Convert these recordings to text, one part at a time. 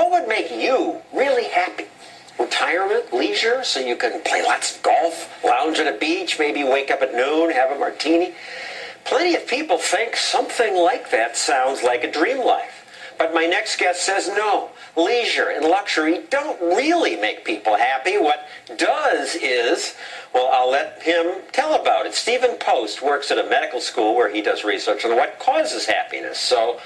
What would make you really happy? Retirement, leisure, so you can play lots of golf, lounge at a beach, maybe wake up at noon, have a martini. Plenty of people think something like that sounds like a dream life. But my next guest says no. Leisure and luxury don't really make people happy. What does is, well, I'll let him tell about it. Stephen Post works at a medical school where he does research on what causes happiness. So,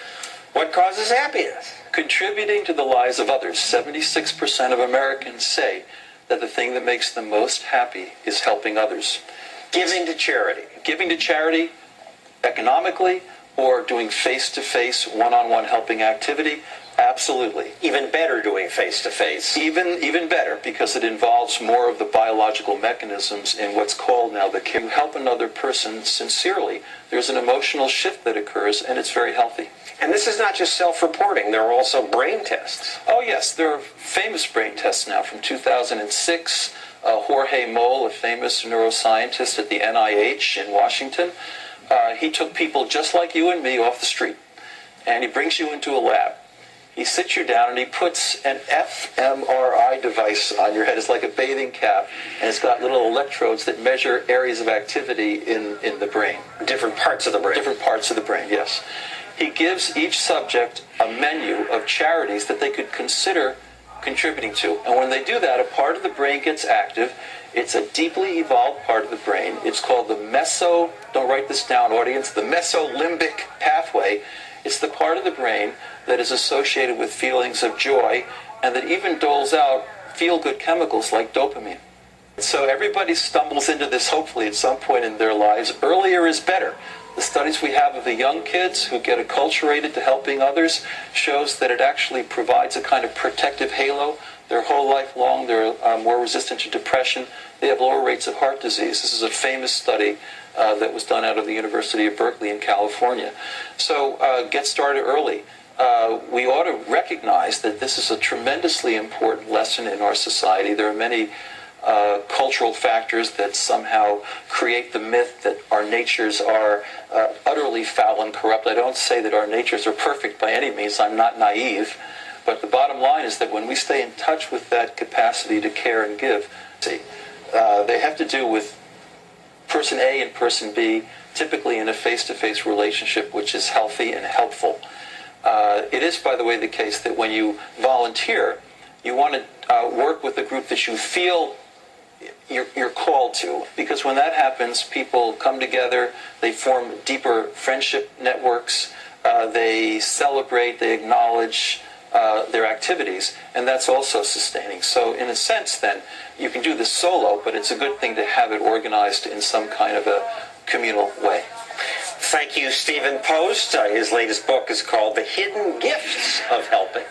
what causes happiness? Contributing to the lives of others. 76% of Americans say that the thing that makes them most happy is helping others. Giving to charity. Giving to charity economically, or doing face-to-face, one-on-one helping activity, absolutely. Even better doing face-to-face. Even better, because it involves more of the biological mechanisms in what's called now the care. You help another person sincerely, there's an emotional shift that occurs, and it's very healthy. And this is not just self-reporting, there are also brain tests. Oh yes, there are famous brain tests now from 2006. Jorge Moll, a famous neuroscientist at the NIH in Washington, he took people just like you and me off the street, and he brings you into a lab. He sits you down and he puts an fMRI device on your head. It's like a bathing cap, and it's got little electrodes that measure areas of activity in the brain. Different parts of the brain. Different parts of the brain, yes. He gives each subject a menu of charities that they could consider contributing to. And when they do that, a part of the brain gets active. It's a deeply evolved part of the brain. It's called the don't write this down, audience, the mesolimbic pathway. It's the part of the brain that is associated with feelings of joy and that even doles out feel-good chemicals like dopamine. So everybody stumbles into this hopefully at some point in their lives. Earlier is better. The studies we have of the young kids who get acculturated to helping others shows that it actually provides a kind of protective halo. Their whole life long, they're more resistant to depression. They have lower rates of heart disease. This is a famous study that was done out of the University of Berkeley in California. So get started early. We ought to recognize that this is a tremendously important lesson in our society. There are many cultural factors that somehow create the myth that our natures are utterly foul and corrupt. I don't say that our natures are perfect by any means. I'm not naive. But the bottom line is that when we stay in touch with that capacity to care and give, they have to do with person A and person B, typically in a face-to-face relationship which is healthy and helpful. It is, by the way, the case that when you volunteer, you want to work with a group that you feel you're called to, because when that happens, people come together, they form deeper friendship networks, they celebrate, they acknowledge their activities, and that's also sustaining. So in a sense, then, you can do this solo, but it's a good thing to have it organized in some kind of a communal way. Thank you, Stephen Post. His latest book is called The Hidden Gifts of Helping.